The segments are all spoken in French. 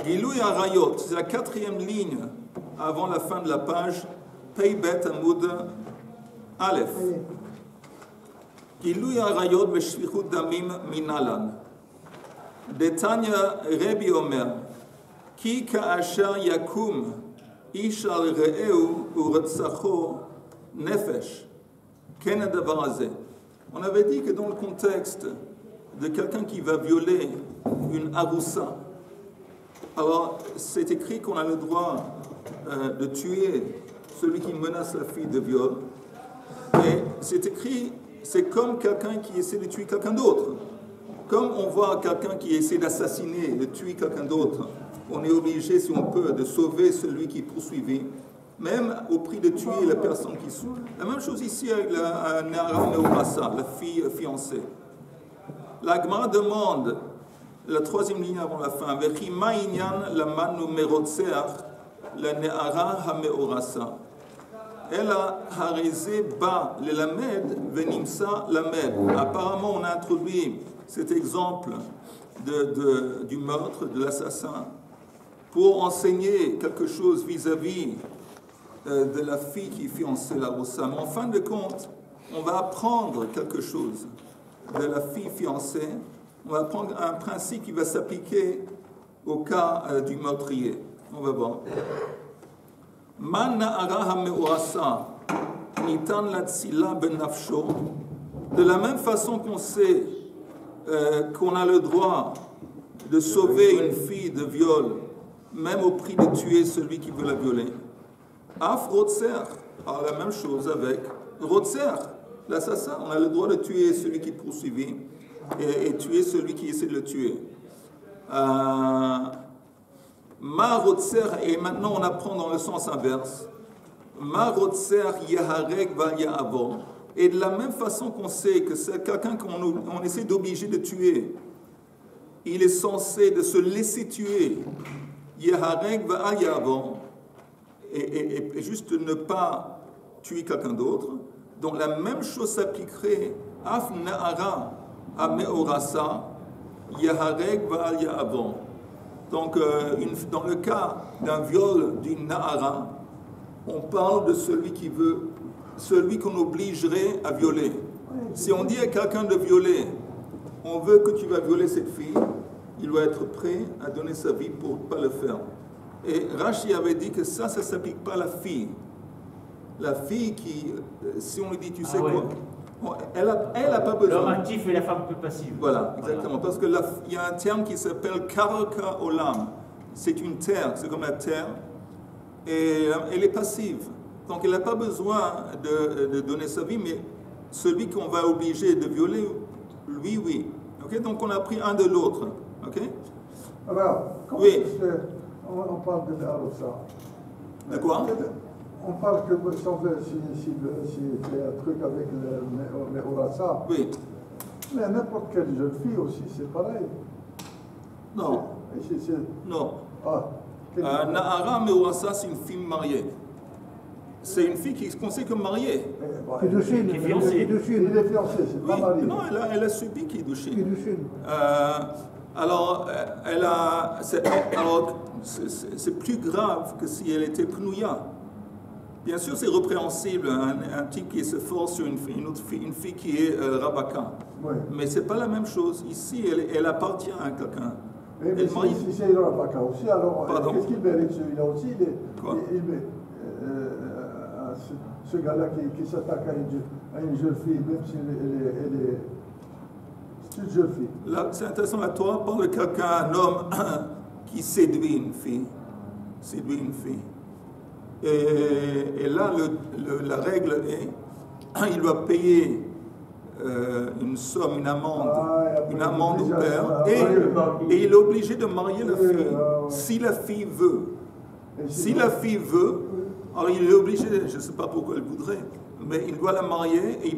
Gilui Arayot, c'est la quatrième ligne avant la fin de la page, Pei Bet Amoud Aleph. Gilui Arayot Beshvichut Damim Minalan. Detanya Rebi Omer, Ki Ka'asher Yakum Ish al Re'eu Uretzacho Nefesh. Ken Adavar Hazeh. On avait dit que dans le contexte de quelqu'un qui va violer une aroussa, alors c'est écrit qu'on a le droit de tuer celui qui menace la fille de viol, et c'est écrit, c'est comme quelqu'un qui essaie de tuer quelqu'un d'autre. Comme on voit quelqu'un qui essaie d'assassiner, de tuer quelqu'un d'autre, on est obligé, si on peut, de sauver celui qui est poursuivi, même au prix de tuer la personne qui souffre. La même chose ici avec la Nara Meurasa, la fille fiancée. La Gemara demande, la troisième ligne avant la fin, Vechima inyan lamanu merotzeach la Neara hameorasa. Ela harizé ba le lamed venimsa lamed. Apparemment, on a introduit cet exemple du meurtre, de l'assassin, pour enseigner quelque chose vis-à-vis de la fille qui est fiancée, la Rossa. Mais en fin de compte, on va apprendre quelque chose de la fille fiancée. On va apprendre un principe qui va s'appliquer au cas du meurtrier. On va voir. Man na'ara ha'me'orasa nitan latzila ben nafsho. De la même façon qu'on sait qu'on a le droit de sauver une fille de viol, même au prix de tuer celui qui veut la violer. Af Rotzer, alors la même chose avec Rotzer, l'assassin. On a le droit de tuer celui qui est poursuivi et tuer celui qui essaie de le tuer. Ma Rotzer, et maintenant on apprend dans le sens inverse. Ma Rotzer yaharek va ya'avor. Et de la même façon qu'on sait que c'est quelqu'un qu'on essaie d'obliger de tuer, il est censé de se laisser tuer. Yaharek va ya'avor. Et juste ne pas tuer quelqu'un d'autre. Donc la même chose s'appliquerait Af Na'ara Ameorasa Yaharek Va'al Ya'avon. Donc dans le cas d'un viol d'une Na'ara, on parle de celui qui veut, celui qu'on obligerait à violer. Si on dit à quelqu'un de violer, on veut que tu vas violer cette fille, il doit être prêt à donner sa vie pour ne pas le faire. Et Rashi avait dit que ça ne s'applique pas à la fille. La fille qui, si on lui dit, tu sais quoi, elle a pas besoin. L'homme actif et la femme plus passive. Voilà, exactement. Parce qu'il y a un terme qui s'appelle karka olam. C'est une terre, c'est comme la terre. Et elle est passive. Donc elle n'a pas besoin de donner sa vie, mais celui qu'on va obliger de violer, lui, oui. Okay? Donc on a pris un de l'autre. Okay? Alors, comment oui. On parle de l'Arossa. De quoi? On parle que si on fait un truc avec le Orassa. Oui. Mais n'importe quelle jeune fille aussi, c'est pareil. Non. Non. Na'ara Meorasa, c'est une fille mariée. C'est une fille qui se considère comme mariée. Kiddushin, il est fiancé, c'est pas marié. Non, elle a subi Kiddushin. Alors, c'est plus grave que si elle était pnouya. Bien sûr, c'est répréhensible, un type qui se force sur une fille qui est rabaka. Oui. Mais c'est pas la même chose. Ici, elle appartient à quelqu'un. Mais si c'est une rabaka aussi, alors qu'est-ce qu'il mérite celui-là aussi? Ce gars-là qui s'attaque à une jeune fille, même si elle est une jeune fille. Là, c'est intéressant, la Torah parle de quelqu'un, un homme qui séduit une fille. Et là, la règle est, il doit payer une somme, une amende au père, et il est obligé de marier la fille, si la fille veut. Si la fille veut, alors il est obligé, je ne sais pas pourquoi elle voudrait, mais il doit la marier et il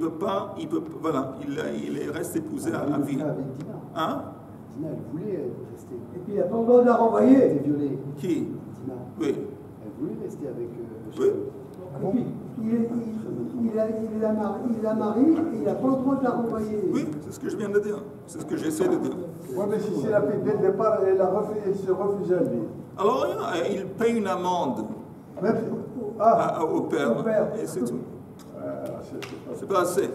reste épousé à vie. Hein? Dina, elle voulait rester. Et puis il n'a pas le droit de la renvoyer. Elle était violée. Qui? Dina. Oui. Elle voulait rester avec Oui. Et puis il la marie et il n'a pas le droit de la renvoyer. Oui, c'est ce que je viens de dire. C'est ce que j'essaie de dire. Oui, mais si c'est la fille, dès le départ, elle se refusait à le dire. Alors, il paye une amende Même si- au père, Au père. et c'est tout. c'est C'est pas assez.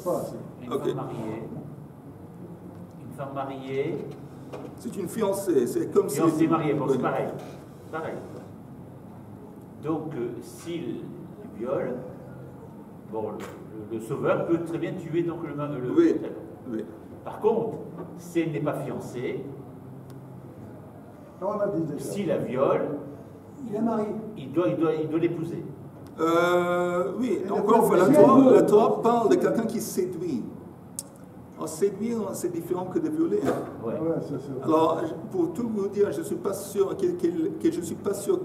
pas assez. Une Ok. femme mariée, C'est une fiancée, c'est comme si... fiancée mariée, bon, Oui. c'est pareil. Pareil. Donc, s'il viole, bon, le sauveur peut très bien tuer donc le Oui, autel. oui. Par contre, si elle n'est pas fiancée, On a dit déjà. s'il la viole, Il est marié. il doit l'épouser. Oui, Et encore une fois, la Torah parle de quelqu'un qui séduit. Alors, séduire, c'est différent que de violer. Ouais. Ouais, c'est. Alors, pour tout vous dire, je ne suis pas sûr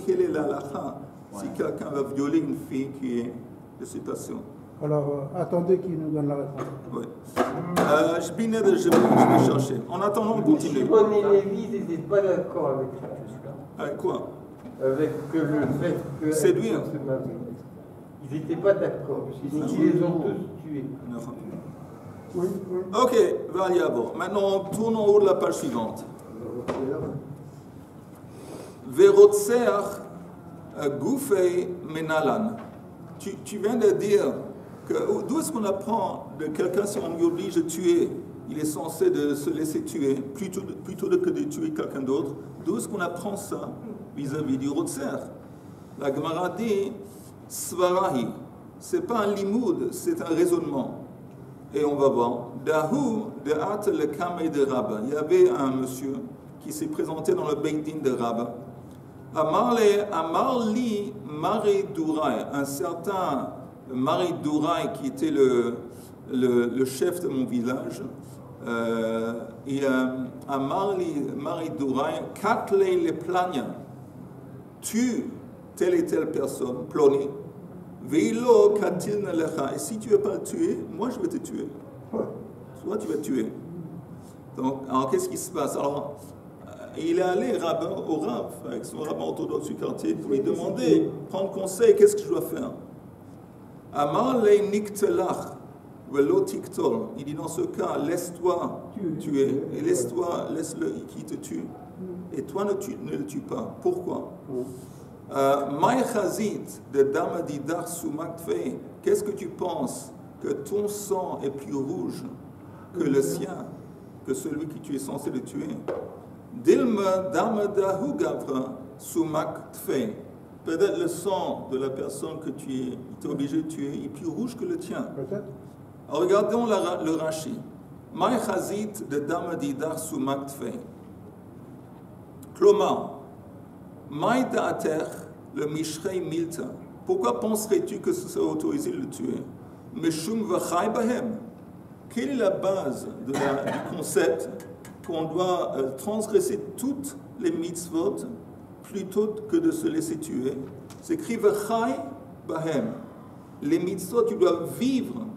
quelle est la halakha. Si quelqu'un va violer une fille qui est de cette passion. Alors, attendez qu'il nous donne la réponse. Oui. Je vais chercher. En attendant, on continue. Shimon et Lévi n'étaient pas d'accord avec ça. Avec quoi? Avec le fait que. Séduire. se marie. Ils n'étaient pas d'accord. Donc ils les ont tous tués. Oui, oui. Ok, Valiavo. Maintenant, tourne en haut de la page suivante. Verotser Goufei Menalan. Tu viens de dire que d'où est-ce qu'on apprend de quelqu'un si on lui oblige de tuer, il est censé de se laisser tuer plutôt que de tuer quelqu'un d'autre. D'où est-ce qu'on apprend ça vis-à-vis du Rotser? La Gemara dit Svarahi. C'est pas un limoud, c'est un raisonnement. Et on va voir. Dahu de At le Kamei de Rabba. Il y avait un monsieur qui s'est présenté dans le Beit Din de Rabba. Amarli Mari Dourai, un certain Mari Dourai qui était le chef de mon village. Et Amarli Mari Dourai, Katlei le Plania, tue telle et telle personne, Ploni. Veilo Katilna Lecha, et si tu ne veux pas le tuer, moi je vais te tuer. Soit tu vas tuer. Donc, alors qu'est-ce qui se passe? Alors, il est allé au Rav, avec son rabbin orthodoxe du quartier, pour lui demander, prendre conseil, qu'est-ce que je dois faire? Amar le niktelach, velo tiktol. Il dit dans ce cas, laisse-toi tuer, et laisse-le qui te tue. Et toi ne le tue pas. Pourquoi? Maï chazit de damadidar sumaktfei. Qu'est-ce que tu penses? Que ton sang est plus rouge que le sien, que celui que tu es censé le tuer. Dilma damadahu gavra sumaktfei. Peut-être le sang de la personne que tu es obligé de tuer est plus rouge que le tien. Peut-être. Regardons le Rashi. Maï chazit de damadidar sumaktfei. Klomar. Maï da'ater, le mishrei milta. Pourquoi penserais-tu que ce serait autorisé de le tuer? Meshum v'chai bahem. Quelle est la base du concept qu'on doit transgresser toutes les mitzvot plutôt que de se laisser tuer? C'est écrit v'chai bahem. Les mitzvot, tu dois vivre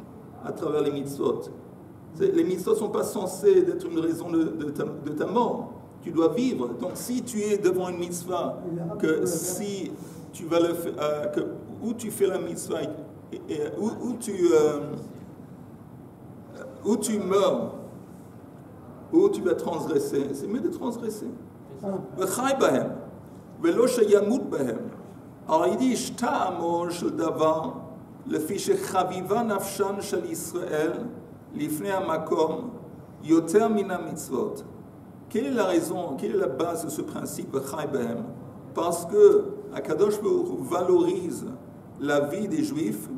à travers les mitzvot. Les mitzvot ne sont pas censés être une raison de ta mort. Tu dois vivre. Donc, si tu es devant une mitzvah, que si tu vas le faire, où tu fais la mitzvah, où tu meurs, où tu vas transgresser, c'est mieux de transgresser. V'chai bahem, v'lo sheyamut bahem. Alors, il dit, shta amor shel davar, lefi shechaviva nafshan shel Israël, lifnei hamakom, yoter mina mitzvot. Quelle est la raison, quelle est la base de ce principe Chai Behem? Parce que Akadosh Baruch Hu valorise la vie des Juifs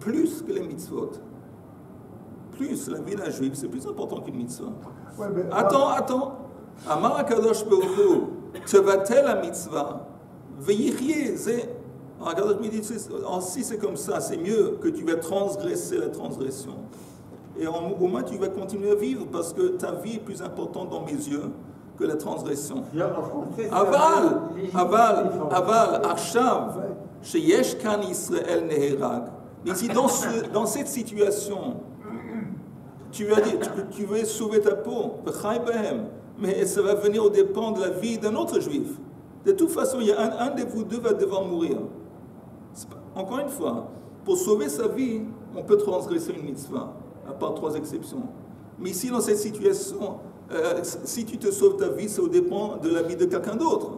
plus que les mitzvot. Plus la vie d'un Juif, c'est plus important qu'une mitzvah. Ouais, mais, Attends. Amar Akadosh Baruch Hu, tevatel la mitzvah, veyichye ze. Alors Akadosh me dit, si c'est comme ça, c'est mieux que tu vas transgresser la transgression. Et au moins tu vas continuer à vivre parce que ta vie est plus importante dans mes yeux que la transgression. Aval, Arshav, sheyesh kan Israël neherag. Ici, dans cette situation, tu veux sauver ta peau, mais ça va venir au dépend de la vie d'un autre juif. De toute façon, il y a un de vous deux va devoir mourir. Encore une fois, pour sauver sa vie, on peut transgresser une mitzvah, à part 3 exceptions. Mais ici, dans cette situation, si tu te sauves ta vie, ça dépend de la vie de quelqu'un d'autre.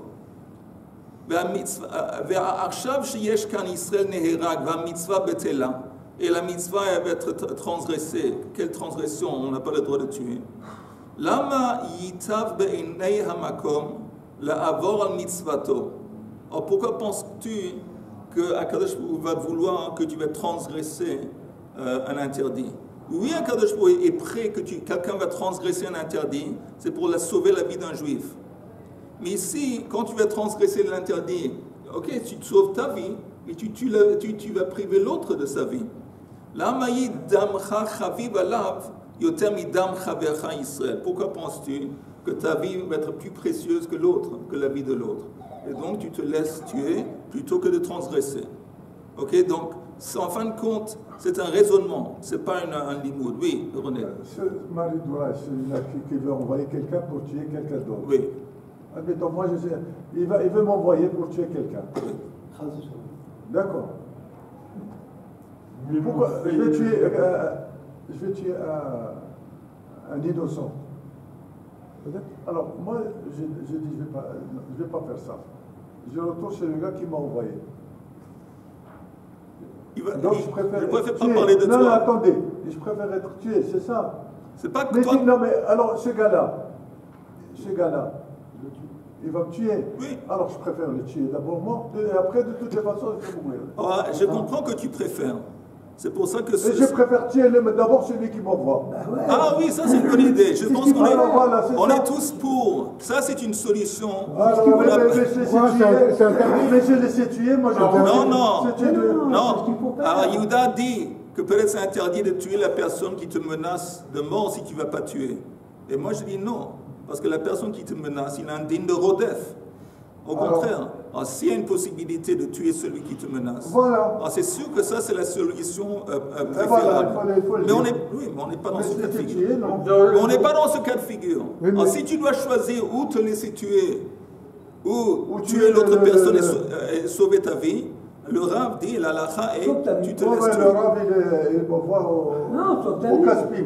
Et la mitzvah elle va être transgressée. Quelle transgression? On n'a pas le droit de tuer. Lama yitav be'inei hamakom la'avor al mitzvato. Alors pourquoi penses-tu que Akadosh va vouloir que tu vas transgresser un interdit? Oui, Akadosh est prêt que quelqu'un va transgresser un interdit, c'est pour sauver la vie d'un juif. Mais ici, quand tu vas transgresser l'interdit, ok, tu sauves ta vie, mais tu vas priver l'autre de sa vie. Pourquoi penses-tu que ta vie va être plus précieuse que l'autre, que la vie de l'autre? Et donc tu te laisses tuer plutôt que de transgresser. Ok, donc en fin de compte, c'est un raisonnement, c'est pas un limoud. Oui, René. Ce mari d'ouvrage, celui-là qui veut envoyer quelqu'un pour tuer quelqu'un d'autre. Oui. Admettons, moi je sais, il veut m'envoyer pour tuer quelqu'un. D'accord. Pourquoi je vais tuer un innocent. Alors moi, je dis, je vais pas faire ça. Je retourne chez le gars qui m'a envoyé. Donc je préfère pas tuer. parler de toi. Non, attendez, je préfère être tué, c'est ça. C'est pas que Mais toi. non, mais alors ce gars-là, il va me tuer. Oui. Alors je préfère le tuer d'abord moi, et après de toutes les façons, je vais mourir. Ah, je comprends que tu préfères. C'est pour ça que Et je préfère tuer d'abord celui qui m'envoie. Ah oui, ça c'est une bonne idée. Je pense qu'on Voilà, est tous pour. Ça c'est une solution. Alors, On a- mais je laissé tuer, moi je Non. Alors Yehuda dit que peut-être c'est interdit de tuer la personne qui te menace de mort si tu ne vas pas tuer. Et moi je dis non. Parce que la personne qui te menace, il est indigne de Rodef. Au contraire, s'il y a une possibilité de tuer celui qui te menace, c'est sûr que ça c'est la solution préférable. Mais on n'est pas dans ce cas de figure. On n'est pas dans ce cas de figure. Si tu dois choisir où te laisser tuer, ou tuer l'autre personne et sauver ta vie, le Rav dit, la lacha est, tu te laisses tuer. Le Rav, il m'envoie au Caspin.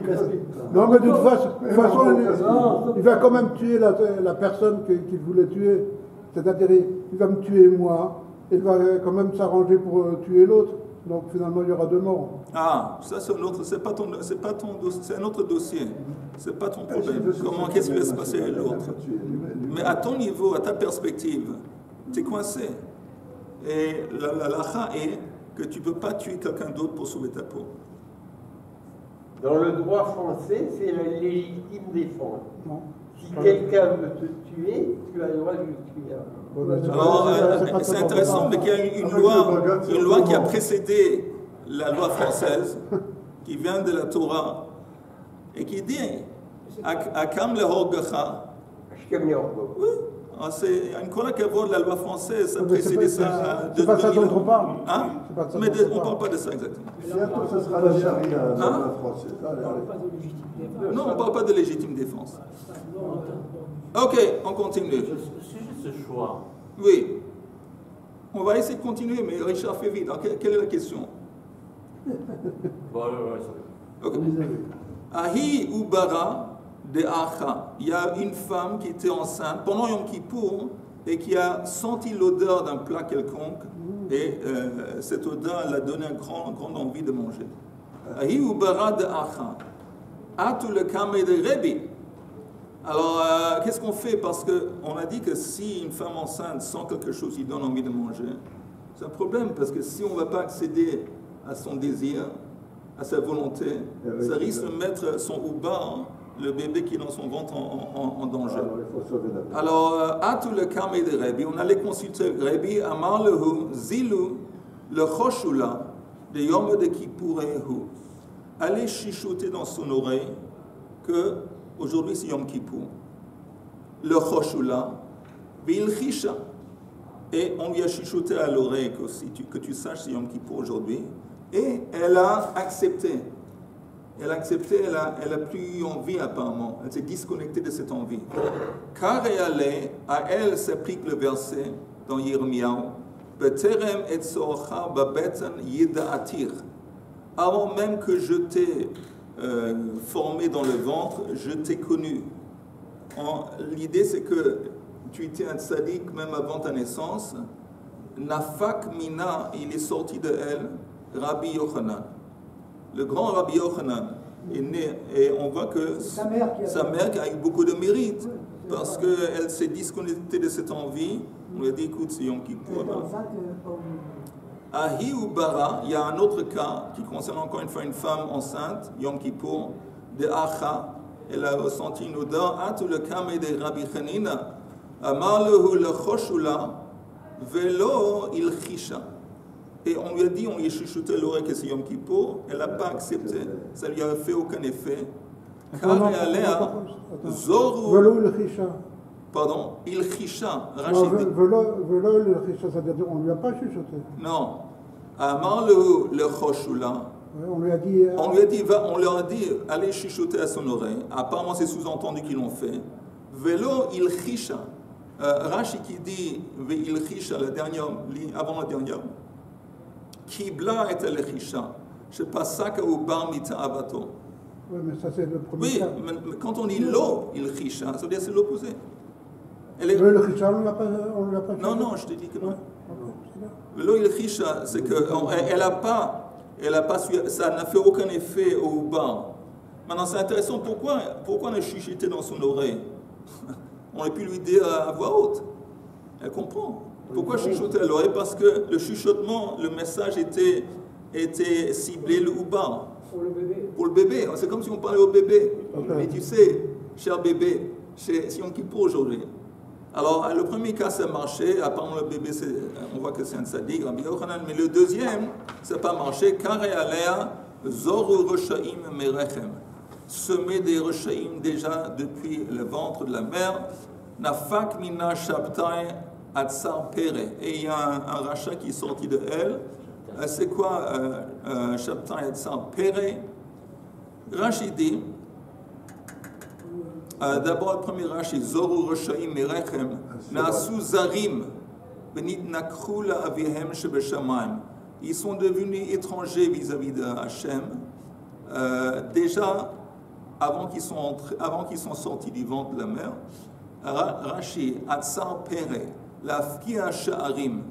Non, mais de toute façon, il va quand même tuer la personne qu'il voulait tuer. C'est-à-dire, il va me tuer moi, il va quand même s'arranger pour tuer l'autre. Donc finalement, il y aura deux morts. Ah, ça c'est un autre, c'est un autre dossier. C'est pas ton problème. Qu'est-ce qui va se passer avec l'autre? Mais à ton niveau, à ta perspective, tu es coincé. Et la lacha est que tu ne peux pas tuer quelqu'un d'autre pour sauver ta peau. Dans le droit français, c'est la légitime défense. Non. Si quelqu'un veut te tuer, tu as le droit de le tuer. Alors, c'est intéressant, mais qu'il y a une loi qui a précédé la loi française, qui vient de la Torah, et qui dit Akam lehorgacha. Oui. C'est une colère qui de la loi française, ça précédait ça. C'est pas ça dont on parle. Hein? Mais on ne parle pas de ça exactement. Bientôt, ce sera la charia, la loi française. Non, on ne parle pas de légitime défense. Ok, on continue. C'est juste ce choix. Oui. On va essayer de continuer, mais Richard fait vite. Quelle est la question? Bon, Ok. Ahi ubara de Acha. Il y a une femme qui était enceinte pendant Yom Kippour et qui a senti l'odeur d'un plat quelconque et cette odeur l'a donné une grande envie de manger. Ahi ubara de Acha. Atu le kame de Rebi. Alors, qu'est-ce qu'on fait? Parce qu'on a dit que si une femme enceinte sent quelque chose qui donne envie de manger, c'est un problème, parce que si on ne va pas accéder à son désir, à sa volonté, ça risque de mettre son oubar, le bébé qui est dans son ventre, en danger. Alors, Atu le kame de Rebi, on allait consulter Rebi, Amar lehu, Zilu, le choshula, de Yom de Kippurehu. Allez chuchoter dans son oreille que aujourd'hui c'est Yom Kippour. Le choshula, Vilchisha. Et on lui a chuchoté à l'oreille que tu saches c'est Yom Kippour aujourd'hui. Et elle a accepté. Elle a accepté, elle a plus envie apparemment. Elle s'est disconnectée de cette envie. Car à elle s'applique le verset dans Yirmiyahu. Beterem et socha babetan yida'atir. Avant même que je t'ai formé dans le ventre, je t'ai connu. l'idée c'est que tu étais un tzaddik même avant ta naissance. Nafak Mina, il est sorti de elle, Rabbi Yochanan. Le grand Rabbi Yochanan est né, et on voit que sa mère qui a eu beaucoup de mérite, parce qu'elle s'est disconnectée de cette envie. On lui a dit, écoute, c'est Yom Kippour. Ahi ou Bara, il y a un autre cas qui concerne encore une fois une femme enceinte, Yom Kippour, de Acha. Elle a ressenti une odeur, Atu le kame de Rabbi Chanina, Amar lehu le choshula, Velo il chisha. Et on lui a dit, on lui a chuchoté l'oreille que c'est Yom Kippour, elle n'a pas accepté, ça ne lui a fait aucun effet. Car elle est Zoru. Velo le chisha. Pardon, il chisha. Velo le chisha, c'est-à-dire on ne lui a pas chuchoté. Non. Amar le choshula. On lui a dit. On leur a dit, allez chuchoter à son oreille. Apparemment, c'est sous-entendu qu'ils l'ont fait. Velo il chisha. Rashi qui dit, il chisha, avant la dernière. Kibla et le chisha. Je passe ça au bar mita'avato. Oui, mais ça c'est le premier. Oui, cas. mais quand on dit lo, il chisha, ça veut dire c'est l'opposé. Le chisha, on ne l'a pas. Non, je te dis que non. Ouais. Lo, il chisha, c'est qu'elle n'a pas ça n'a fait aucun effet au bar. Maintenant, c'est intéressant, pourquoi on a chuchoté dans son oreille? On aurait pu lui dire à voix haute. Elle comprend. Pourquoi chuchoter à l'oreille? Parce que le chuchotement, le message était ciblé le bar. Pour le bébé. C'est comme si on parlait au bébé. Okay. Mais tu sais, cher bébé, c'est Yom Kippour aujourd'hui. Alors, le premier cas, ça marchait. Apparemment, le bébé, on voit que c'est un tzaddik, Rabbi Yochanan. Mais le deuxième, ça n'a pas marché. Kare alea zoru reshaim merechem. Semer des reshaim déjà depuis le ventre de la mère. Nafak mina shabtai atzar pere. Et il y a un rachat qui est sorti de elle. C'est quoi shabtai atzar pere? Rashi dit. D'abord, le premier Rashi, Zoru Roshaim Merechem, Nasu Zarim, Benit Nakru la Avihem Shebeshamayim. Ils sont devenus étrangers vis-à-vis de Hachem, déjà avant qu'ils soient sortis du ventre de la mer. Rashi, Atzar Pere, la Fkia Sha'arim.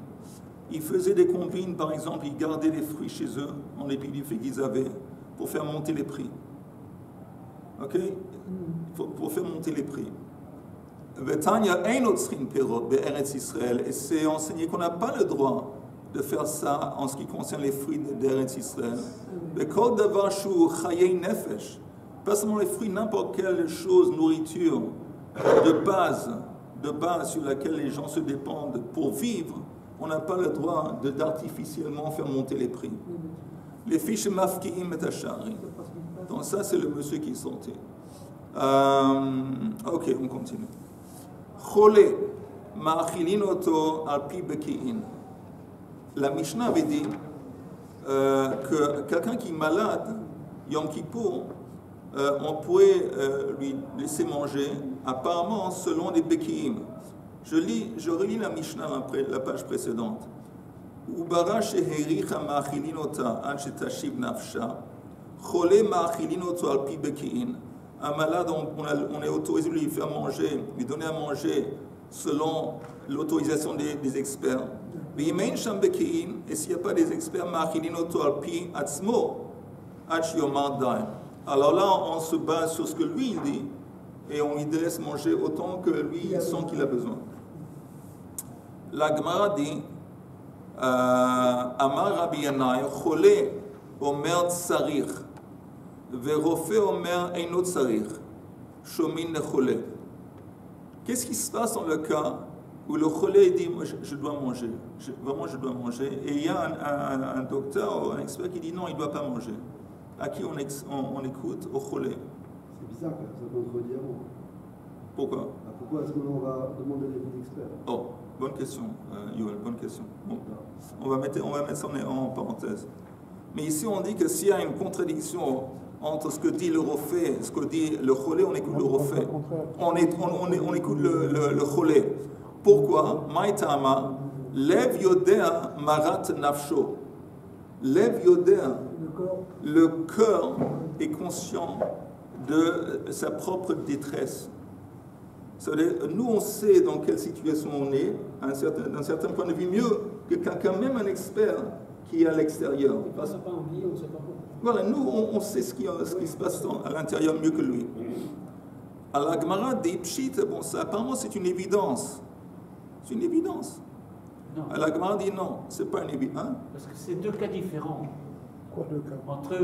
Ils faisaient des combines, par exemple, ils gardaient des fruits chez eux, en dépit du fait qu'ils avaient, pour faire monter les prix. Ok? Pour faire monter les prix. Et c'est enseigné qu'on n'a pas le droit de faire ça en ce qui concerne les fruits d'Eretz Israël. Pas seulement les fruits, n'importe quelle chose, nourriture, de base sur laquelle les gens se dépendent pour vivre, on n'a pas le droit d'artificiellement faire monter les prix. Les fiches mafki'im et ashari. Donc ça, c'est le monsieur qui est sorti. Ok, on continue. Chole, ma'achilin oto al pi beki'in. La Mishnah avait dit que quelqu'un qui est malade, Yom Kippour, on pourrait lui laisser manger, apparemment selon les beki'im. Je relis la Mishnah après la page précédente. Ubara shehericha ma'achilin ota an shetashiv nafsha. Chole ma'achilin oto al pi beki'in. Un malade, on est autorisé de lui faire manger, lui donner à manger selon l'autorisation des experts. Et s'il n'y a pas des experts, alors là, on se base sur ce que lui dit et on lui laisse manger autant que lui sent qu'il a besoin. La Gemara dit Amar Rabbi Yanai, Chole Omer Tsarich. Qu'est-ce qui se passe dans le cas où le cholé dit je dois manger, vraiment je dois manger, et il y a un docteur ou un expert qui dit non, il ne doit pas manger. À qui on écoute? Au cholé. C'est bizarre, ça contredit avant. Pourquoi? Pourquoi est-ce qu'on va demander l'avis d'experts? Oh, bonne question, Yoel, bonne question. Bon, on va mettre ça en parenthèse. Mais ici on dit que s'il y a une contradiction entre ce que dit le Rofé et ce que dit le Cholé, on écoute le Rofé. On écoute le Cholé. Pourquoi? Maïtama, Lev Yodea Marat Nafsho. Lev Yodea, le cœur est conscient de sa propre détresse. Nous, on sait dans quelle situation on est, d'un certain point de vue, mieux que quelqu'un, même un expert, qui est à l'extérieur. On n'a pas envie, on ne sait pas pourquoi. Voilà, nous, on sait ce qui se passe à l'intérieur mieux que lui. Alors, la Gemara dit, Pshit, bon, ça, apparemment, c'est une évidence. C'est une évidence. Non. Alors, la Gemara dit non, c'est pas une évidence. Hein? Parce que c'est deux cas différents. Quoi, deux cas? Entre,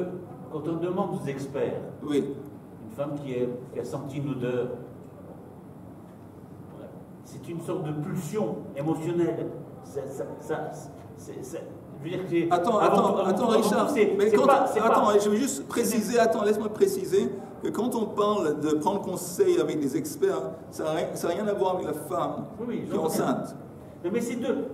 quand on demande aux experts, Oui. une femme qui a senti une odeur, voilà, c'est une sorte de pulsion émotionnelle. Je veux dire que Attends, Richard, mais je veux juste préciser, laisse-moi préciser que quand on parle de prendre conseil avec des experts, ça n'a rien à voir avec la femme qui est enceinte. Mais c'est deux.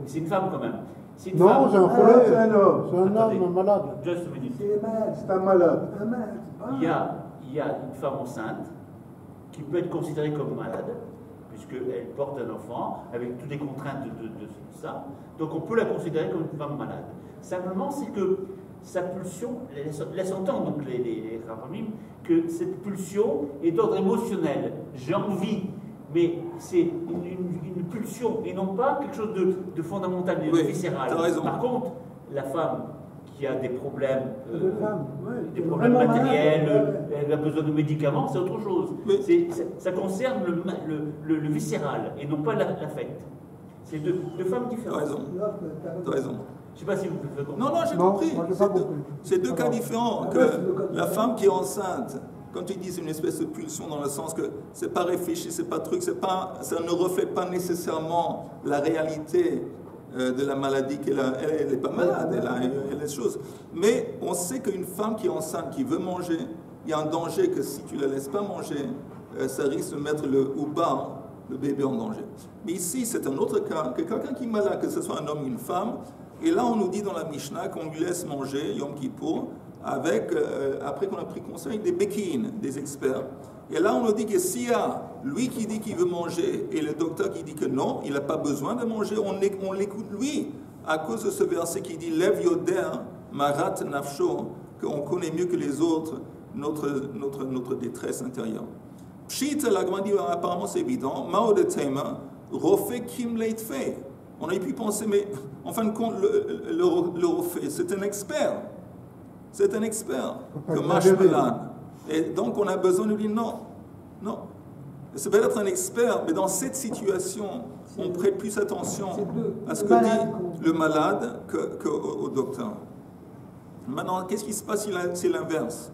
C'est une femme quand même. C'est une Non, femme. c'est un Ah, problème. c'est un homme. C'est un Attendez. homme malade. Juste une minute. C'est les malades. C'est un malade. Un malade, c'est pas un- Il y a une femme enceinte qui peut être considérée comme malade, puisqu'elle porte un enfant avec toutes les contraintes de ça. Donc on peut la considérer comme une femme malade. Simplement, c'est que sa pulsion laisse entendre, donc les rapamim, que cette pulsion est d'ordre émotionnel. J'ai envie, mais c'est une pulsion et non pas quelque chose de fondamental, de Oui, viscéral. t'as raison. Par contre, la femme qui a des problèmes, De femme, ouais, des qui est problèmes vraiment matériels, malade, elle a besoin de médicaments, c'est autre chose. Oui. Ça concerne le viscéral et non pas l'affect. C'est deux femmes Tu as différentes. raison. L'autre, t'as Tu as raison. Je ne sais pas si vous pouvez comprendre. Non, j'ai Non, compris. moi, j'ai pas compris. C'est deux cas différents. Ah Que ouais, c'est deux cas la différents. femme qui est enceinte, quand tu dis c'est une espèce de pulsion dans le sens que c'est pas réfléchi, c'est pas truc, ça ne reflète pas nécessairement la réalité de la maladie qu'elle a. Elle n'est pas malade, elle a des choses. Mais on sait qu'une femme qui est enceinte, qui veut manger, il y a un danger que si tu la laisses pas manger, ça risque de mettre le bébé en danger. Mais ici, c'est un autre cas, que quelqu'un qui est malade, que ce soit un homme ou une femme, et là on nous dit dans la Mishnah qu'on lui laisse manger Yom Kippour avec, après qu'on a pris conseil, des béquines, des experts. Et là on nous dit que s'il y a lui qui dit qu'il veut manger et le docteur qui dit que non, il n'a pas besoin de manger, on l'écoute lui, à cause de ce verset qui dit « Lev yoder marat nafsho », qu'on connaît mieux que les autres notre détresse intérieure. Pshit, la grande dit, apparemment c'est évident. Mao de Tema, Rofe Kim Leitfe. On a pu penser, mais en fin de compte, le Rofe, c'est un expert. C'est un expert, comme Mashmalan. Et donc on a besoin de lui, non. C'est peut-être un expert, mais dans cette situation, on prête plus attention à ce que dit le malade qu'au docteur. Maintenant, qu'est-ce qui se passe si c'est l'inverse?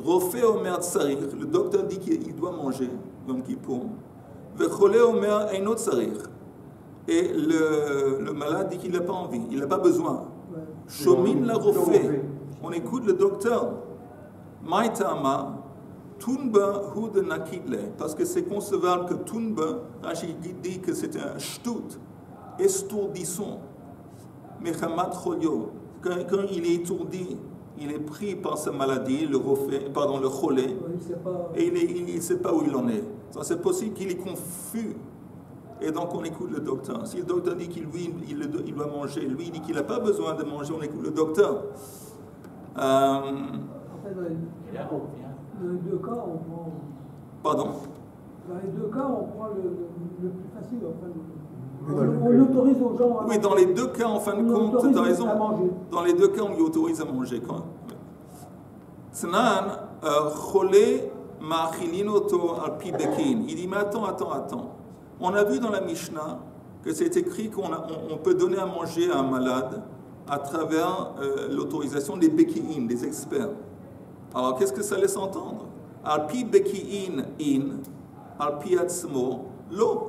Rofé Omer Tsarir, le docteur dit qu'il doit manger, Yom Kippour. Vechole Omer Einot Tsarir. Et le malade dit qu'il n'a pas envie, il n'a pas besoin. Shomin la Rofé. On écoute le docteur. Maïtama, Tunba Hud Nakidle. Parce que c'est concevable que Tunba, Rachid dit que c'est un shtut, estourdissant. Mechamat Cholio. Quand il est étourdi, il est pris par sa maladie, le cholé, et il ne sait pas où il en est. C'est possible qu'il est confus. Et donc on écoute le docteur. Si le docteur dit qu'il doit manger, lui il dit qu'il n'a pas besoin de manger, on écoute le docteur. En fait, Et là, on vient. dans les deux cas, on prend. Pardon? Dans les deux cas, on prend le plus facile. Enfin, on autorise aux gens à Oui, dans les deux cas, en fin de compte, tu as raison. à manger. Dans les deux cas, on lui autorise à manger quand même. Tznan, cholé ma'achilinoto al pi bekin. Il dit, mais attends. On a vu dans la Mishnah que c'est écrit qu'on peut donner à manger à un malade à travers l'autorisation des beki'in, des experts. Alors, qu'est-ce que ça laisse entendre? Al pi beki'in al pi atzmo, lo.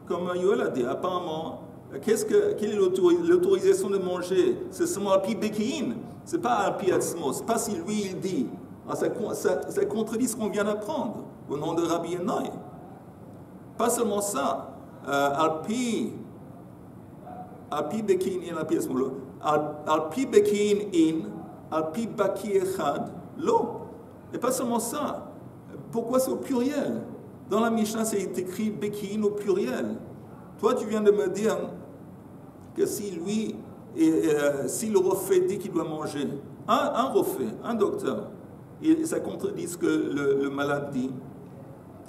Comme Yoel a dit, apparemment, quelle est l'autorisation de manger? C'est seulement al pi beki'in, c'est pas al pi atzmo, c'est pas si lui il dit. Alors, ça contredit ce qu'on vient d'apprendre au nom de Rabbi Yannai. Pas seulement ça, al pi beki'in al pi atzmo, al pi beki'in al pi baki echad, lo. Et pas seulement ça. Pourquoi c'est au pluriel? Dans la Mishnah, c'est écrit beki'in au pluriel. Toi, tu viens de me dire que si le Rofé dit qu'il doit manger, un Rofé, un docteur, ça contredit ce que le malade dit.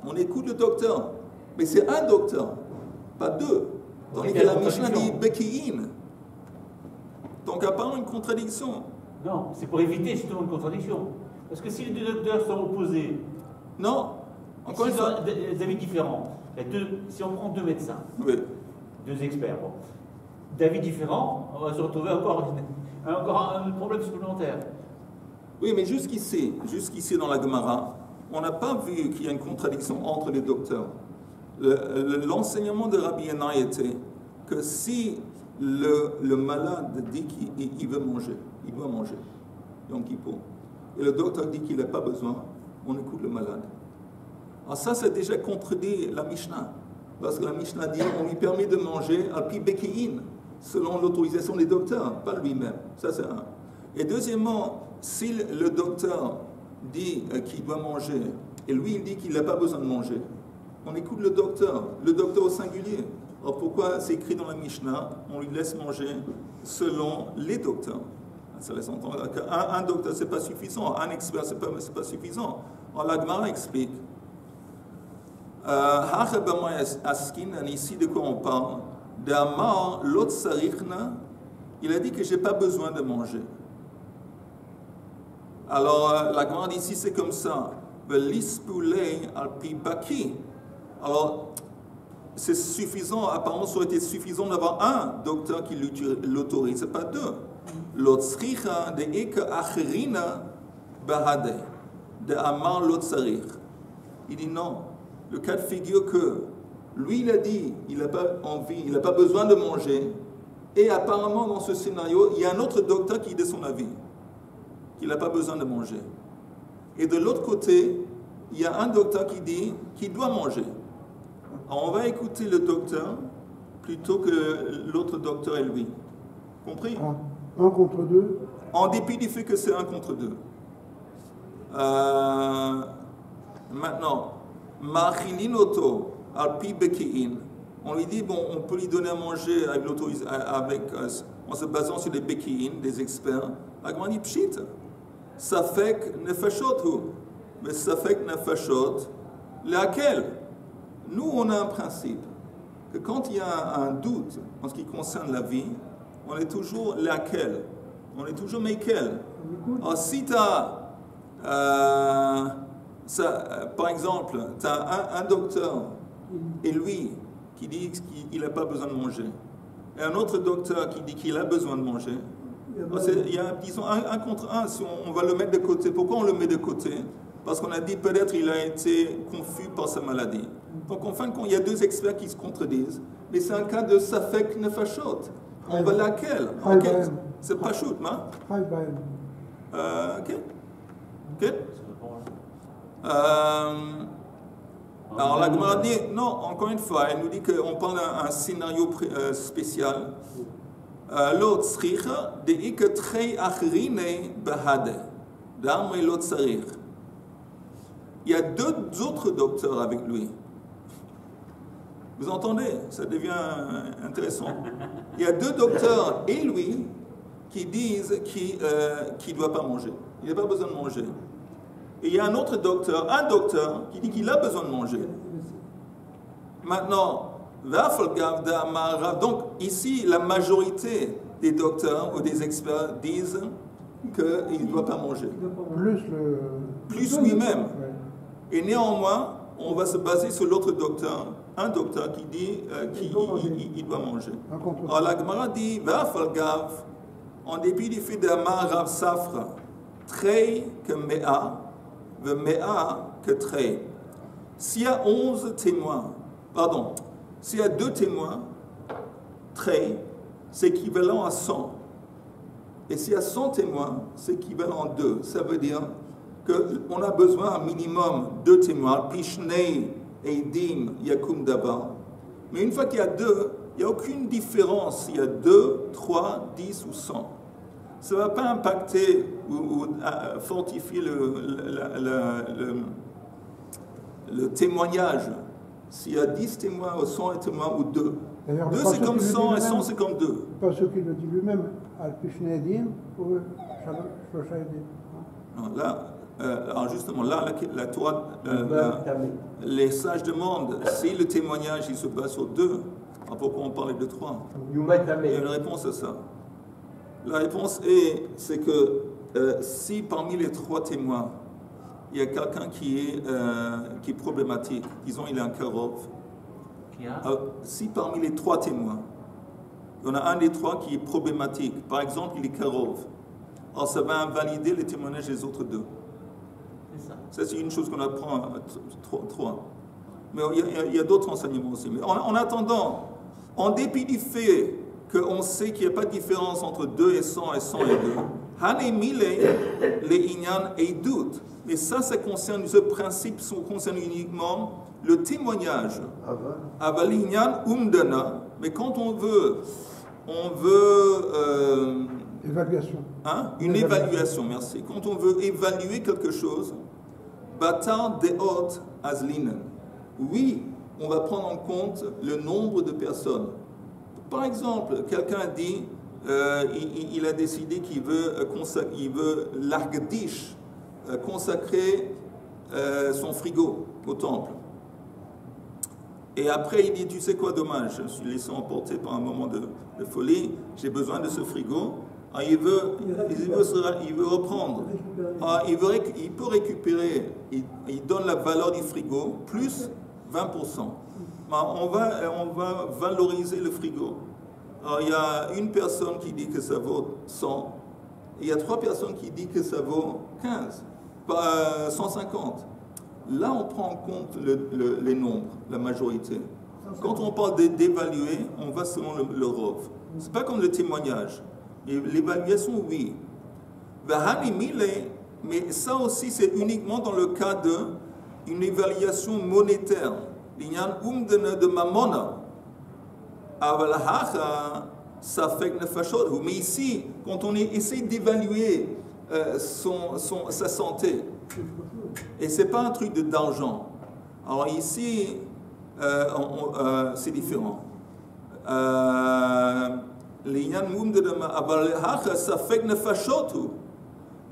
on écoute le docteur. Mais c'est un docteur, pas deux. Tandis que la Mishnah dit Beki'in. Donc, apparemment, une contradiction. Non, c'est pour éviter justement une contradiction. Parce que si les deux docteurs sont opposés, Non, encore une fois. des avis différents, si on prend deux médecins, Oui. deux experts, bon, d'avis différents, on va se retrouver encore un problème supplémentaire. Oui, mais jusqu'ici dans la Gemara, on n'a pas vu qu'il y a une contradiction entre les docteurs. L'enseignement de Rabbi Yannai était que si le malade dit qu'il veut manger, il doit manger, Yom Kippour, et le docteur dit qu'il n'a pas besoin, on écoute le malade. Alors ça, c'est déjà contredit la Mishnah, parce que la Mishnah dit on lui permet de manger al-pi beki'in, selon l'autorisation des docteurs, pas lui-même. Ça, c'est un. Et deuxièmement, si le docteur dit qu'il doit manger, et lui, il dit qu'il n'a pas besoin de manger, on écoute le docteur au singulier. Alors pourquoi c'est écrit dans la Mishnah, on lui laisse manger selon les docteurs? Ça laisse entendre qu'un docteur, c'est pas suffisant, un expert, c'est pas suffisant. Alors la Gemara explique. Ici, de quoi on parle? D'Amar lot sarichna, il a dit que j'ai pas besoin de manger. Alors la Gemara dit ici, c'est comme ça. Alors, c'est suffisant, apparemment, ça aurait été suffisant d'avoir un docteur qui l'autorise, c'est pas deux. L'otsricha de eka achrina bahade, de amar l'otsarich. Il dit non. Le cas de figure que lui, il a dit, il n'a pas envie, il n'a pas besoin de manger, et apparemment, dans ce scénario, il y a un autre docteur qui est de son avis, qu'il n'a pas besoin de manger. Et de l'autre côté, il y a un docteur qui dit qu'il doit manger. Alors on va écouter le docteur plutôt que l'autre docteur et lui. Compris? Un contre deux. En dépit du fait que c'est un contre deux. Maintenant, Ma'achilinoto al-pi beki'in. On lui dit, bon, on peut lui donner à manger en se basant sur des beki'in, des experts. On dit, pshit, safek nefashot hu. Mais safek nefashot, laquelle? Nous, on a un principe, que quand il y a un doute en ce qui concerne la vie, on est toujours laquelle? On est toujours mesquel? Alors si tu as, par exemple, tu as un docteur et lui qui dit qu'il n'a pas besoin de manger, et un autre docteur qui dit qu'il a besoin de manger, il y a, disons, un contre un, si on va le mettre de côté. Pourquoi on le met de côté? Parce qu'on a dit peut-être il a été confus par sa maladie. Donc en fin de compte, il y a deux experts qui se contredisent, mais c'est un cas de safek nefashot. On va laquelle? Okay. C'est pas shoot, hein? Ok. Ok. Alors la Gemara dit, non, encore une fois, elle nous dit qu'on parle d'un scénario spécial. L'autre sricha de ik trei achrine bahade. D'amre l'autre sarich. Il y a deux autres docteurs avec lui. Vous entendez? Ça devient intéressant. Il y a deux docteurs et lui qui disent qu'il ne doit pas manger. Il n'a pas besoin de manger. Et il y a un autre docteur, qui dit qu'il a besoin de manger. Maintenant, donc ici, la majorité des docteurs ou des experts disent qu'il ne doit pas manger. Plus lui-même. Et néanmoins, on va se baser sur l'autre docteur, un docteur qui dit qu'il doit manger. Alors la Gemara dit, en dépit du fait d'Amar Rav Safra, trei que mea, ve mea que trei. S'il y a 11 témoins, s'il y a 2 témoins, trei, c'est équivalent à 100. Et s'il y a 100 témoins, c'est équivalent à 2. Ça veut dire qu'on a besoin un minimum 2 témoins, pishnei eidim yakum dabar. Mais une fois qu'il y a 2, il n'y a aucune différence s'il y a 2, 3, 10 ou 100. Ça ne va pas impacter ou fortifier le témoignage. S'il y a 10 témoins ou 100 témoins ou 2. 2 c'est comme 100 et 100 c'est comme 2. Pas ce qu'il le dit lui-même, al-pishnei eidim ou shloshah eidim. Non, là, alors justement, là, la Torah, les sages demandent si le témoignage il se base sur 2, alors pourquoi on parlait de 3? Il y a une réponse à ça. La réponse c'est que si parmi les 3 témoins, il y a quelqu'un qui est problématique, disons il est un karov, si parmi les 3 témoins, il y en a un des 3 qui est problématique, par exemple il est karov, alors ça va invalider les témoignages des autres 2. Ça, c'est une chose qu'on apprend à 3. Mais il y a d'autres enseignements aussi. Mais en attendant, en dépit du fait qu'on sait qu'il n'y a pas de différence entre 2 et 100 et 100 et 2, Hanemile, les Inyan et doute. Mais ça concerne, ce principe concerne uniquement le témoignage. Aval Inyan umdana. Mais quand on veut évaluation. Une évaluation, merci. Quand on veut évaluer quelque chose, Batar deot azlinen. Oui, on va prendre en compte le nombre de personnes. Par exemple, quelqu'un dit, il a décidé qu'il veut l'Argadish, consacrer son frigo au temple. Et après, il dit, tu sais quoi, dommage, je suis laissé emporter par un moment de folie, j'ai besoin de ce frigo. Ah, il veut reprendre. Ah, il peut récupérer, il donne la valeur du frigo, plus 20%. Ah, on va valoriser le frigo. Alors, il y a une personne qui dit que ça vaut 100, et il y a 3 personnes qui disent que ça vaut 15, 150. Là, on prend en compte les nombres, la majorité. Quand on parle d'évaluer, on va selon le rov. Ce n'est pas comme le témoignage. L'évaluation, oui. Mais ça aussi, c'est uniquement dans le cas d'une évaluation monétaire. De mamona. Mais ici, quand on essaie d'évaluer sa santé, et ce n'est pas un truc d'argent. Alors ici, c'est différent.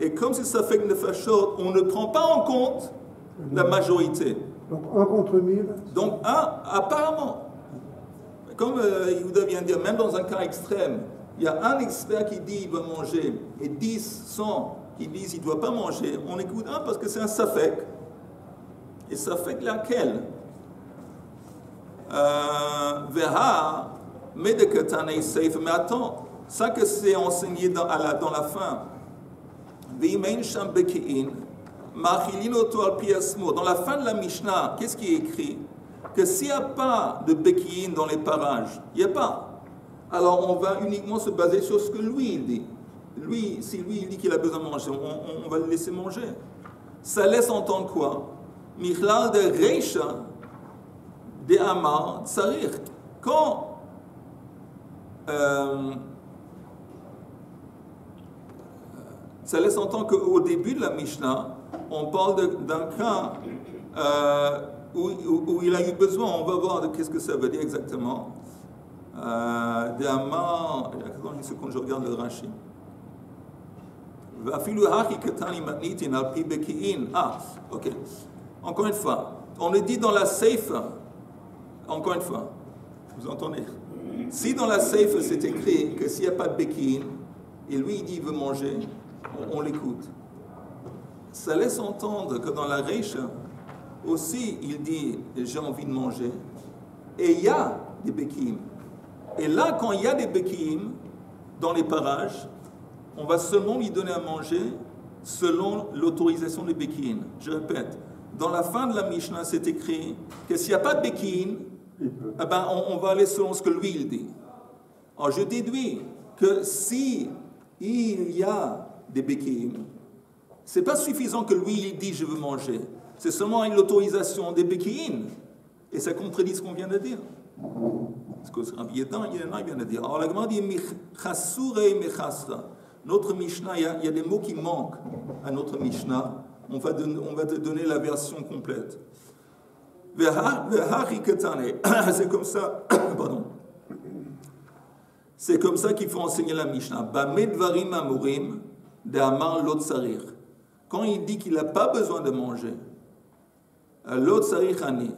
Et comme c'est safek nefashot, on ne prend pas en compte la majorité. Donc 1 contre 1000. Donc 1, apparemment. Comme Yehuda vient de dire, même dans un cas extrême, il y a un expert qui dit qu'il va manger, et 10, 100 qui disent qu'il ne doit pas manger. On écoute un parce que c'est un safek. Et safek laquelle Veha, mais attends, ça que c'est enseigné dans la fin. Dans la fin de la Mishnah, qu'est-ce qui est écrit? Que s'il n'y a pas de Beki'in dans les parages, il n'y a pas. Alors on va uniquement se baser sur ce que lui il dit. Si lui il dit qu'il a besoin de manger, on va le laisser manger. Ça laisse entendre quoi? Michlal de Reisha de Amar Tsarir. Quand ça laisse entendre qu'au début de la Mishnah, on parle d'un cas où il a eu besoin. On va voir qu'est-ce que ça veut dire exactement. De Amar, attends une seconde, je regarde le Rashi. Ok. Encore une fois, on le dit dans la Seifa. Encore une fois, vous entendez? Si dans la Seifa c'est écrit que s'il n'y a pas de Beki'in, et lui il dit qu'il veut manger, on l'écoute. Ça laisse entendre que dans la Reisha, aussi il dit j'ai envie de manger, et il y a des Beki'im. Et là, quand il y a des Beki'im dans les parages, on va seulement lui donner à manger selon l'autorisation des Beki'in. Je répète, dans la fin de la Mishnah, c'est écrit que s'il n'y a pas de Beki'in, eh ben, on va aller selon ce que lui il dit. Alors je déduis que si il y a des Beki'in, c'est pas suffisant que lui il dit je veux manger. C'est seulement une autorisation des Beki'in. Et ça contredit ce qu'on vient de dire. Parce que Rabbi Yedan, il vient de dire. Alors la Gemara dit Michasure Mechasra. Notre Mishnah, il y a des mots qui manquent à notre Mishnah. On va te donner la version complète. C'est comme ça, pardon. C'est comme ça qu'il faut enseigner la Mishnah. quand il dit qu'il n'a pas besoin de manger, l'autre tzarich ani,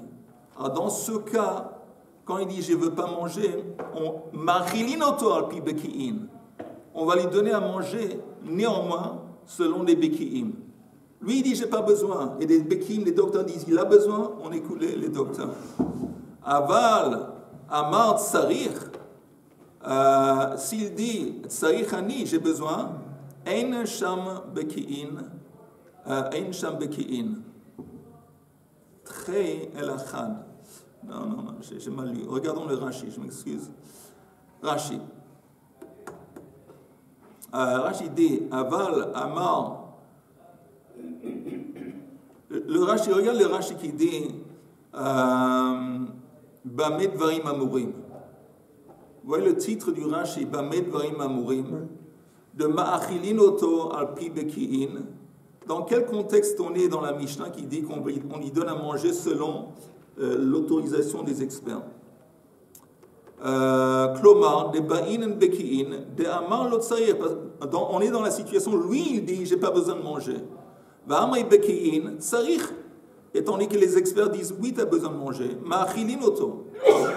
alors dans ce cas, quand il dit je ne veux pas manger, on va lui donner à manger néanmoins selon les beki'im. Lui il dit j'ai pas besoin, et les beki'im, les docteurs disent il a besoin, on écoute les docteurs. Aval, amar tsarich, s'il dit tsarich ani, j'ai besoin, ein sham beki'in, très elachad. Non, j'ai mal lu. Regardons le Rashi, je m'excuse. Rashi. Rashi dit aval, amar. Le Rashi, regarde le Rashi qui dit Bamed Varim Amurim. Vous voyez le titre du Rashi, Bamed Varim Amurim, de Ma'achilin Oto al Pi Beki'in. Dans quel contexte on est dans la Mishnah qui dit qu'on lui donne à manger selon l'autorisation des experts? Klomar, de Ba'in Beki'in, de Amar Lotsayir. On est dans la situation, lui il dit j'ai pas besoin de manger. Va'amri Beki'in, Tsarich. Étant donné que les experts disent oui, tu as besoin de manger. Ma'achilin Oto.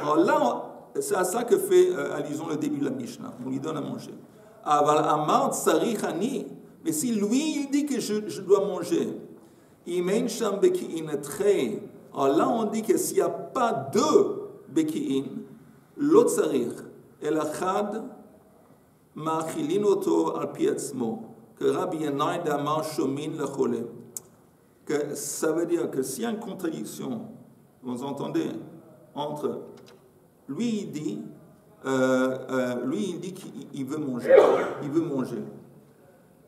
Alors là, c'est à ça que fait allusion le début de la Mishnah. On lui donne à manger. Aval Amar Tsarich Ani. Mais si lui, il dit que je dois manger, Imen Sham Beki'in Trei. Alors là, on dit que s'il n'y a pas de Beki'in, l'autre Tsarich, El Achad Ma'achilin Oto al Pi Atzmo. Que Rabbi Yanai Damar Shomin Lechole. Que ça veut dire que s'il y a une contradiction, vous entendez, entre lui il dit qu'il veut manger,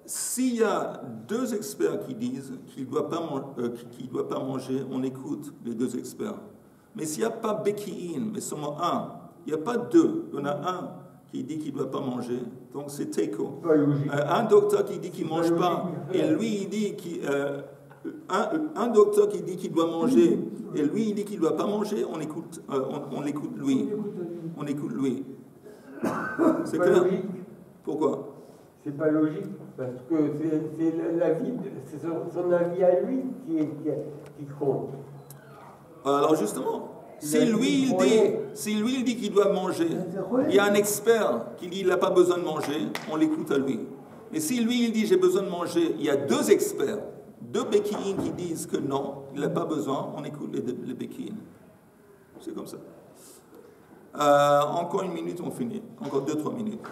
S'il y a deux experts qui disent qu'il ne doit pas manger, on écoute les deux experts. Mais s'il n'y a pas Beki'in, mais seulement un, il n'y a pas deux, il y en a un qui dit qu'il ne doit pas manger, donc c'est Teiko. Un docteur qui dit qu'il ne mange pas, et lui il dit un docteur qui dit qu'il doit manger, et lui il dit qu'il ne doit pas manger, on écoute lui. On écoute lui. C'est clair? Pourquoi? C'est pas logique, parce que c'est son avis à lui qui compte. Alors justement, si lui il dit qu'il doit manger, il y a un expert qui dit qu'il n'a pas besoin de manger, on l'écoute à lui. Mais si lui il dit j'ai besoin de manger, il y a deux experts, deux Beki'in qui disent que non, il n'a pas besoin, on écoute les Beki'in. C'est comme ça. Encore une minute, on finit. Encore 2-3 minutes.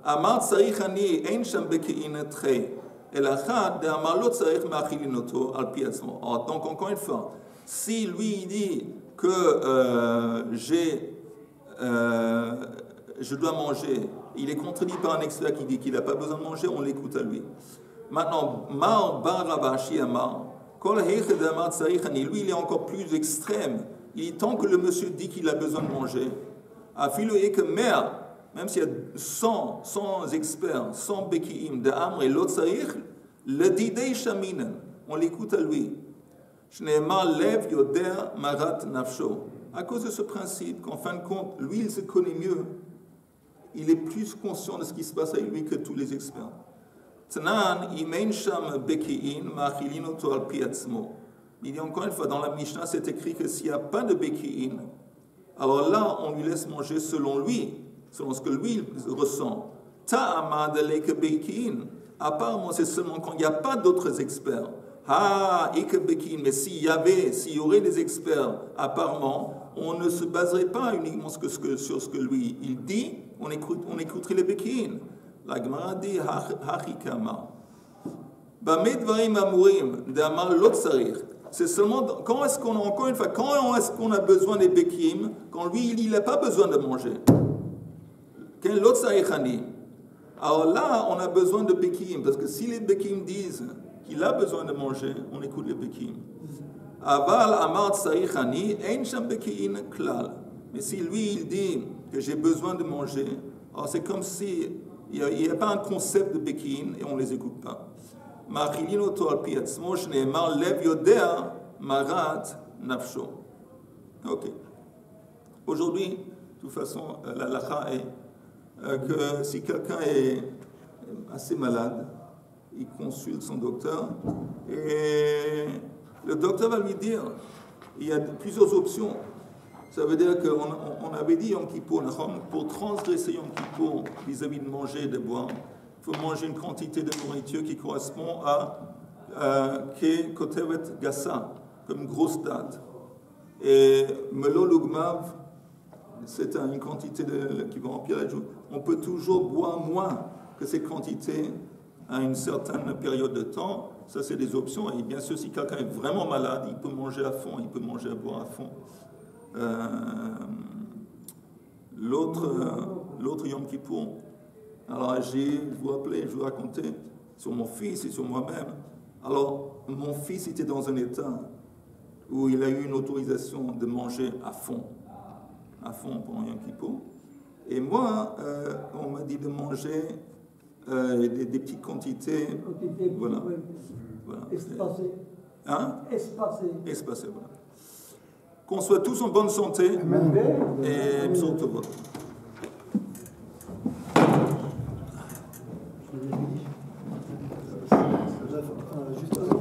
אמר צריך אני, אין שם בקיעין תחי, אלא אחד דאמר לא צריך מאכילין אותו על פי עצמו. Donc encore une fois, si lui dit que je dois manger, il est contredit par un expert qui dit qu'il n'a pas besoin de manger, on l'écoute à lui. Maintenant, Mar Bar Ravashi Amar, Kol Heiche d'Amar Tsarich Ani, lui il est encore plus extrême. Il dit tant que le monsieur dit qu'il a besoin de manger, Afilu Eke Mer, même s'il y a 100 experts, 100 Beki'im de Amr et l'autre Tsarich, le Didei Shaminen, on l'écoute à lui. Shneemar Lev Yoder Marat Nafsho. À cause de ce principe, qu'en fin de compte, lui il se connaît mieux, il est plus conscient de ce qui se passe avec lui que tous les experts. Tanan, Imen Sham Beki'in, Ma'achilin Oto al Pi Atzmo. Il dit encore une fois, dans la Mishnah, c'est écrit que s'il n'y a pas de Beki'in, alors là, on lui laisse manger selon lui, selon ce que lui ressent. Ta'amad Leke Beki'in. Apparemment, c'est seulement quand il n'y a pas d'autres experts. Ah, Eke Beki'in. Mais s'il y aurait des experts, apparemment, on ne se baserait pas uniquement sur ce que lui il dit, on écouterait les Beki'in. La Gemara dit Hachikama. Bamed Varim Amurim, d'Amar Lot Tsarich. C'est seulement quand est-ce qu'on a besoin des Beki'im, quand lui il n'a pas besoin de manger. Quel Lot Tsarich Ani. Alors là, on a besoin de Beki'im, parce que si les Beki'im disent qu'il a besoin de manger, on écoute les Beki'im. Aval Amar Tsarich Ani, Ein Sham Beki'in Klal. Mais si lui il dit que j'ai besoin de manger, alors c'est comme si il n'y a pas un concept de Beki'in et on ne les écoute pas. Ma'achilin oto al pi atzmo shneemar lev yodea marat nafsho. Ok. Aujourd'hui, toute façon, la halakha est que si quelqu'un est assez malade, il consulte son docteur et le docteur va lui dire, il y a plusieurs options. Ça veut dire qu'on avait dit Yom Kippour, pour transgresser Yom Kippour vis-à-vis de manger et de boire, il faut manger une quantité de nourriture qui correspond à Ke Kotevet Gassa, comme une grosse date. Et Melo Lugmav, c'est une quantité qui va remplir la journée. On peut toujours boire moins que cette quantité à une certaine période de temps. Ça, c'est des options. Et bien sûr, si quelqu'un est vraiment malade, il peut manger à fond, il peut manger à boire à fond. L'autre Yom Kippour. Alors, je vous racontais sur mon fils et sur moi-même. Alors, mon fils était dans un état où il a eu une autorisation de manger à fond pendant Yom Kippour. Et moi, on m'a dit de manger des petites quantités. Voilà. Espacées. Hein? Espacées. Voilà. Qu'on soit tous en bonne santé. Amen. Et B'sor Tovot. Juste avant.